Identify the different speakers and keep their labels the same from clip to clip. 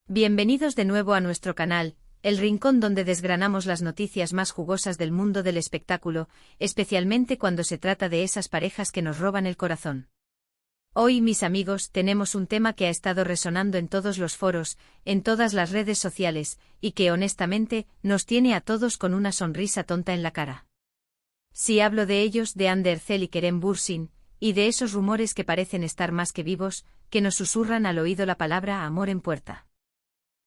Speaker 1: Bienvenidos de nuevo a nuestro canal, el rincón donde desgranamos las noticias más jugosas del mundo del espectáculo, especialmente cuando se trata de esas parejas que nos roban el corazón. Hoy, mis amigos, tenemos un tema que ha estado resonando en todos los foros, en todas las redes sociales, y que honestamente nos tiene a todos con una sonrisa tonta en la cara. Si hablo de ellos, de Hande Erçel y Kerem Bürsin, y de esos rumores que parecen estar más que vivos, que nos susurran al oído la palabra amor en puerta.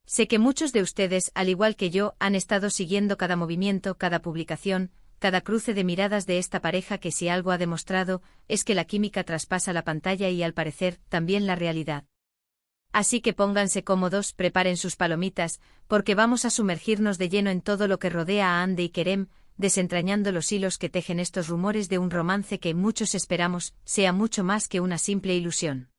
Speaker 1: Sé que muchos de ustedes, al igual que yo, han estado siguiendo cada movimiento, cada publicación, cada cruce de miradas de esta pareja que si algo ha demostrado, es que la química traspasa la pantalla y al parecer, también la realidad. Así que pónganse cómodos, preparen sus palomitas, porque vamos a sumergirnos de lleno en todo lo que rodea a Hande y Kerem, desentrañando los hilos que tejen estos rumores de un romance que muchos esperamos sea mucho más que una simple ilusión.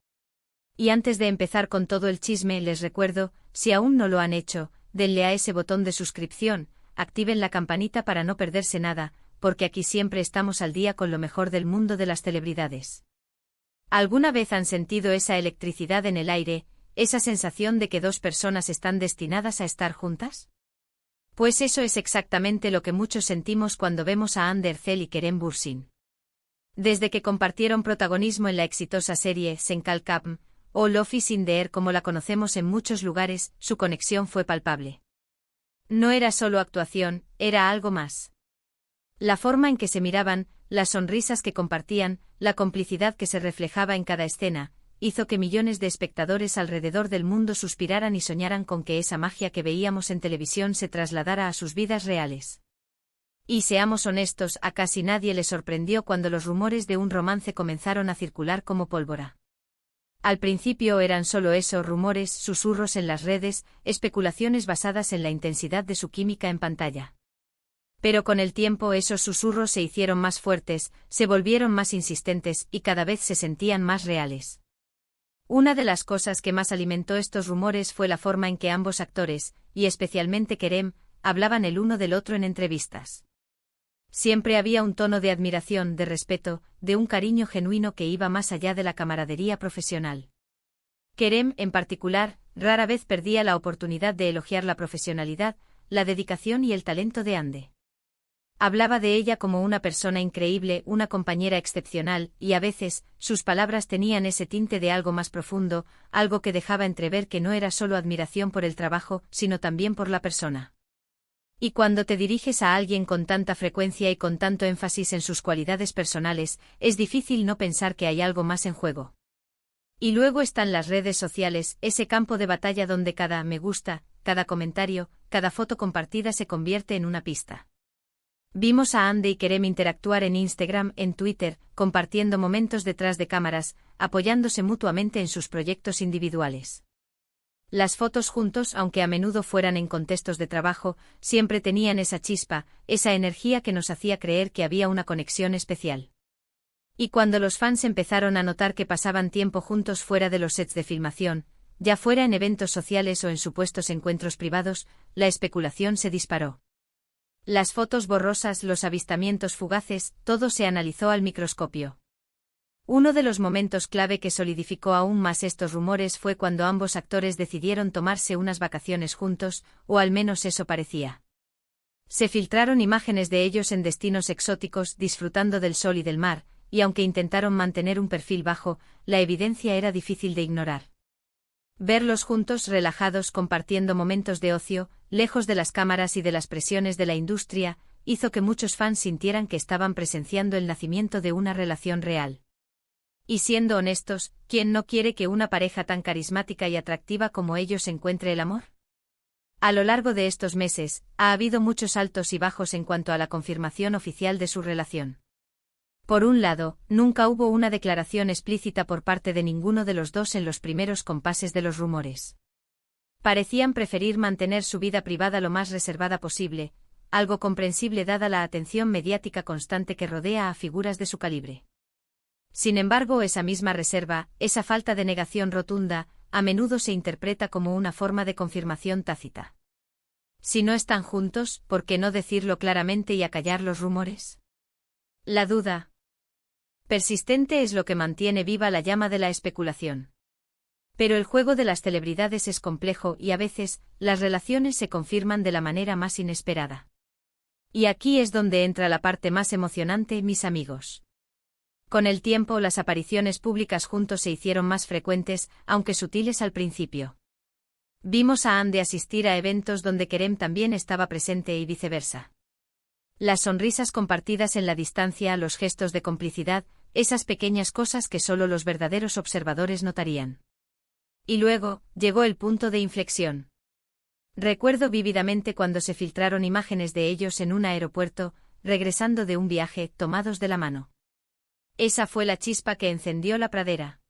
Speaker 1: Y antes de empezar con todo el chisme, les recuerdo, si aún no lo han hecho, denle a ese botón de suscripción, activen la campanita para no perderse nada, porque aquí siempre estamos al día con lo mejor del mundo de las celebridades. ¿Alguna vez han sentido esa electricidad en el aire, esa sensación de que dos personas están destinadas a estar juntas? Pues eso es exactamente lo que muchos sentimos cuando vemos a Hande Erçel y Kerem Bürsin. Desde que compartieron protagonismo en la exitosa serie Sen Kalkam, o Love is in the Air como la conocemos en muchos lugares, su conexión fue palpable. No era solo actuación, era algo más. La forma en que se miraban, las sonrisas que compartían, la complicidad que se reflejaba en cada escena, hizo que millones de espectadores alrededor del mundo suspiraran y soñaran con que esa magia que veíamos en televisión se trasladara a sus vidas reales. Y seamos honestos, a casi nadie le sorprendió cuando los rumores de un romance comenzaron a circular como pólvora. Al principio eran solo eso, rumores, susurros en las redes, especulaciones basadas en la intensidad de su química en pantalla. Pero con el tiempo esos susurros se hicieron más fuertes, se volvieron más insistentes y cada vez se sentían más reales. Una de las cosas que más alimentó estos rumores fue la forma en que ambos actores, y especialmente Kerem, hablaban el uno del otro en entrevistas. Siempre había un tono de admiración, de respeto, de un cariño genuino que iba más allá de la camaradería profesional. Kerem, en particular, rara vez perdía la oportunidad de elogiar la profesionalidad, la dedicación y el talento de Hande. Hablaba de ella como una persona increíble, una compañera excepcional, y a veces, sus palabras tenían ese tinte de algo más profundo, algo que dejaba entrever que no era solo admiración por el trabajo, sino también por la persona. Y cuando te diriges a alguien con tanta frecuencia y con tanto énfasis en sus cualidades personales, es difícil no pensar que hay algo más en juego. Y luego están las redes sociales, ese campo de batalla donde cada me gusta, cada comentario, cada foto compartida se convierte en una pista. Vimos a Hande y Kerem interactuar en Instagram, en Twitter, compartiendo momentos detrás de cámaras, apoyándose mutuamente en sus proyectos individuales. Las fotos juntos, aunque a menudo fueran en contextos de trabajo, siempre tenían esa chispa, esa energía que nos hacía creer que había una conexión especial. Y cuando los fans empezaron a notar que pasaban tiempo juntos fuera de los sets de filmación, ya fuera en eventos sociales o en supuestos encuentros privados, la especulación se disparó. Las fotos borrosas, los avistamientos fugaces, todo se analizó al microscopio. Uno de los momentos clave que solidificó aún más estos rumores fue cuando ambos actores decidieron tomarse unas vacaciones juntos, o al menos eso parecía. Se filtraron imágenes de ellos en destinos exóticos, disfrutando del sol y del mar, y aunque intentaron mantener un perfil bajo, la evidencia era difícil de ignorar. Verlos juntos, relajados, compartiendo momentos de ocio, lejos de las cámaras y de las presiones de la industria, hizo que muchos fans sintieran que estaban presenciando el nacimiento de una relación real. Y siendo honestos, ¿quién no quiere que una pareja tan carismática y atractiva como ellos encuentre el amor? A lo largo de estos meses, ha habido muchos altos y bajos en cuanto a la confirmación oficial de su relación. Por un lado, nunca hubo una declaración explícita por parte de ninguno de los dos en los primeros compases de los rumores. Parecían preferir mantener su vida privada lo más reservada posible, algo comprensible dada la atención mediática constante que rodea a figuras de su calibre. Sin embargo, esa misma reserva, esa falta de negación rotunda, a menudo se interpreta como una forma de confirmación tácita. Si no están juntos, ¿por qué no decirlo claramente y acallar los rumores? La duda persistente es lo que mantiene viva la llama de la especulación. Pero el juego de las celebridades es complejo y a veces, las relaciones se confirman de la manera más inesperada. Y aquí es donde entra la parte más emocionante, mis amigos. Con el tiempo, las apariciones públicas juntos se hicieron más frecuentes, aunque sutiles al principio. Vimos a Andy asistir a eventos donde Kerem también estaba presente y viceversa. Las sonrisas compartidas en la distancia, los gestos de complicidad, esas pequeñas cosas que solo los verdaderos observadores notarían. Y luego, llegó el punto de inflexión. Recuerdo vívidamente cuando se filtraron imágenes de ellos en un aeropuerto, regresando de un viaje, tomados de la mano. Esa fue la chispa que encendió la pradera.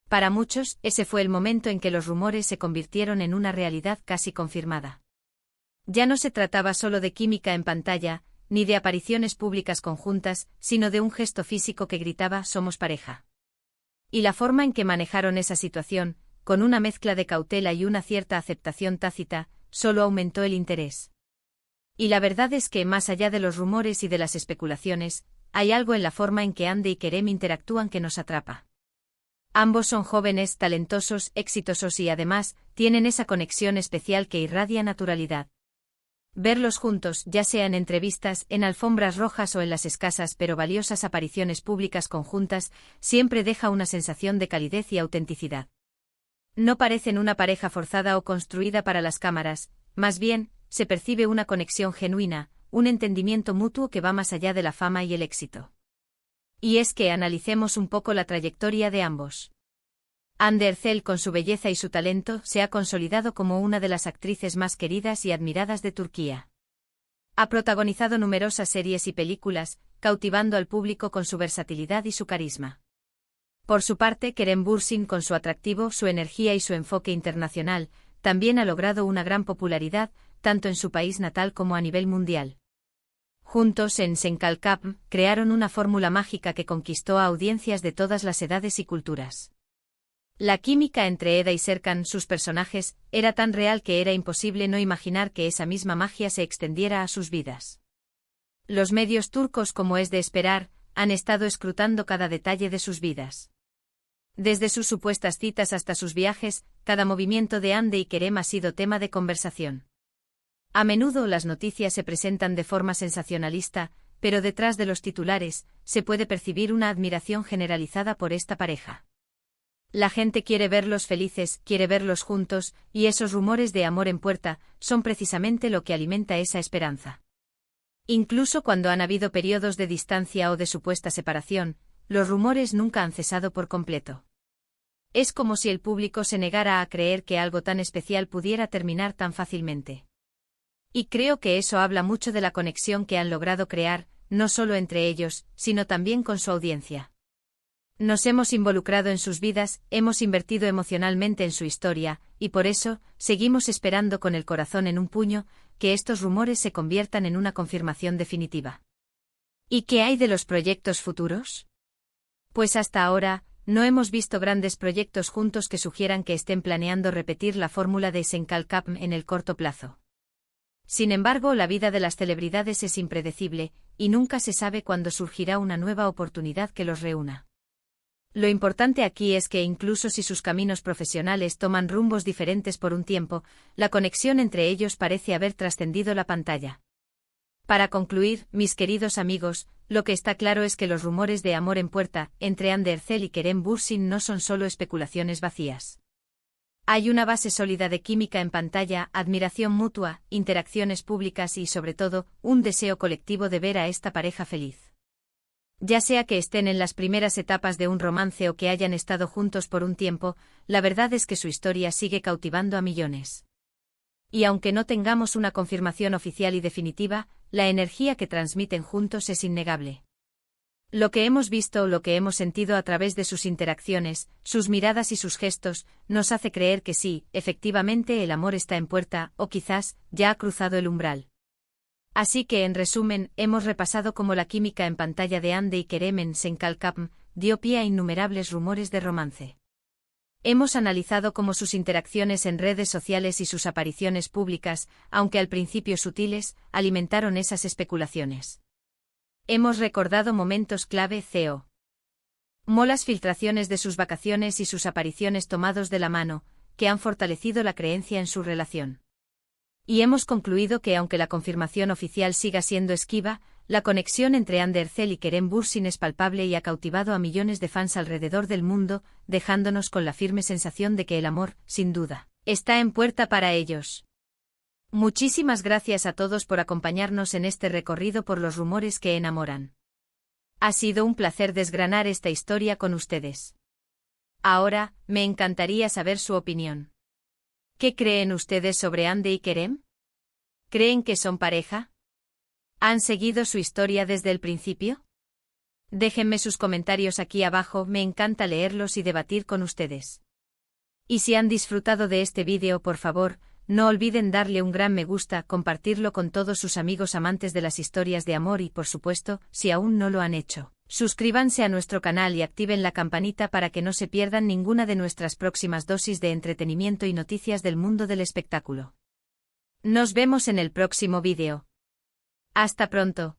Speaker 1: Para muchos, ese fue el momento en que los rumores se convirtieron en una realidad casi confirmada. Ya no se trataba solo de química en pantalla, ni de apariciones públicas conjuntas, sino de un gesto físico que gritaba «somos pareja». Y la forma en que manejaron esa situación, con una mezcla de cautela y una cierta aceptación tácita, solo aumentó el interés. Y la verdad es que, más allá de los rumores y de las especulaciones, hay algo en la forma en que Andy y Kerem interactúan que nos atrapa. Ambos son jóvenes, talentosos, exitosos y además, tienen esa conexión especial que irradia naturalidad. Verlos juntos, ya sea en entrevistas, en alfombras rojas o en las escasas pero valiosas apariciones públicas conjuntas, siempre deja una sensación de calidez y autenticidad. No parecen una pareja forzada o construida para las cámaras, más bien, se percibe una conexión genuina, un entendimiento mutuo que va más allá de la fama y el éxito. Y es que analicemos un poco la trayectoria de ambos. Hande Erçel, con su belleza y su talento, se ha consolidado como una de las actrices más queridas y admiradas de Turquía. Ha protagonizado numerosas series y películas, cautivando al público con su versatilidad y su carisma. Por su parte, Kerem Bürsin, con su atractivo, su energía y su enfoque internacional, también ha logrado una gran popularidad, tanto en su país natal como a nivel mundial. Juntos en Senkalkapm, crearon una fórmula mágica que conquistó a audiencias de todas las edades y culturas. La química entre Eda y Serkan, sus personajes, era tan real que era imposible no imaginar que esa misma magia se extendiera a sus vidas. Los medios turcos, como es de esperar, han estado escrutando cada detalle de sus vidas. Desde sus supuestas citas hasta sus viajes, cada movimiento de Hande y Kerem ha sido tema de conversación. A menudo las noticias se presentan de forma sensacionalista, pero detrás de los titulares, se puede percibir una admiración generalizada por esta pareja. La gente quiere verlos felices, quiere verlos juntos, y esos rumores de amor en puerta, son precisamente lo que alimenta esa esperanza. Incluso cuando han habido periodos de distancia o de supuesta separación, los rumores nunca han cesado por completo. Es como si el público se negara a creer que algo tan especial pudiera terminar tan fácilmente. Y creo que eso habla mucho de la conexión que han logrado crear, no solo entre ellos, sino también con su audiencia. Nos hemos involucrado en sus vidas, hemos invertido emocionalmente en su historia, y por eso, seguimos esperando con el corazón en un puño, que estos rumores se conviertan en una confirmación definitiva. ¿Y qué hay de los proyectos futuros? Pues hasta ahora, no hemos visto grandes proyectos juntos que sugieran que estén planeando repetir la fórmula de Senkalkapm en el corto plazo. Sin embargo, la vida de las celebridades es impredecible, y nunca se sabe cuándo surgirá una nueva oportunidad que los reúna. Lo importante aquí es que incluso si sus caminos profesionales toman rumbos diferentes por un tiempo, la conexión entre ellos parece haber trascendido la pantalla. Para concluir, mis queridos amigos, lo que está claro es que los rumores de amor en puerta, entre Hande Erçel y Kerem Bürsin no son solo especulaciones vacías. Hay una base sólida de química en pantalla, admiración mutua, interacciones públicas y, sobre todo, un deseo colectivo de ver a esta pareja feliz. Ya sea que estén en las primeras etapas de un romance o que hayan estado juntos por un tiempo, la verdad es que su historia sigue cautivando a millones. Y aunque no tengamos una confirmación oficial y definitiva, la energía que transmiten juntos es innegable. Lo que hemos visto o lo que hemos sentido a través de sus interacciones, sus miradas y sus gestos, nos hace creer que sí, efectivamente el amor está en puerta, o quizás, ya ha cruzado el umbral. Así que en resumen, hemos repasado cómo la química en pantalla de Hande y Kerem en Senkalkapm dio pie a innumerables rumores de romance. Hemos analizado cómo sus interacciones en redes sociales y sus apariciones públicas, aunque al principio sutiles, alimentaron esas especulaciones. Hemos recordado momentos clave. Las filtraciones de sus vacaciones y sus apariciones tomados de la mano, que han fortalecido la creencia en su relación. Y hemos concluido que aunque la confirmación oficial siga siendo esquiva, la conexión entre Ander Cell y Kerem Bürsin es palpable y ha cautivado a millones de fans alrededor del mundo, dejándonos con la firme sensación de que el amor, sin duda, está en puerta para ellos. Muchísimas gracias a todos por acompañarnos en este recorrido por los rumores que enamoran. Ha sido un placer desgranar esta historia con ustedes. Ahora, me encantaría saber su opinión. ¿Qué creen ustedes sobre Hande y Kerem? ¿Creen que son pareja? ¿Han seguido su historia desde el principio? Déjenme sus comentarios aquí abajo, me encanta leerlos y debatir con ustedes. Y si han disfrutado de este vídeo, por favor, no olviden darle un gran me gusta, compartirlo con todos sus amigos amantes de las historias de amor y, por supuesto, si aún no lo han hecho, suscríbanse a nuestro canal y activen la campanita para que no se pierdan ninguna de nuestras próximas dosis de entretenimiento y noticias del mundo del espectáculo. Nos vemos en el próximo vídeo. Hasta pronto.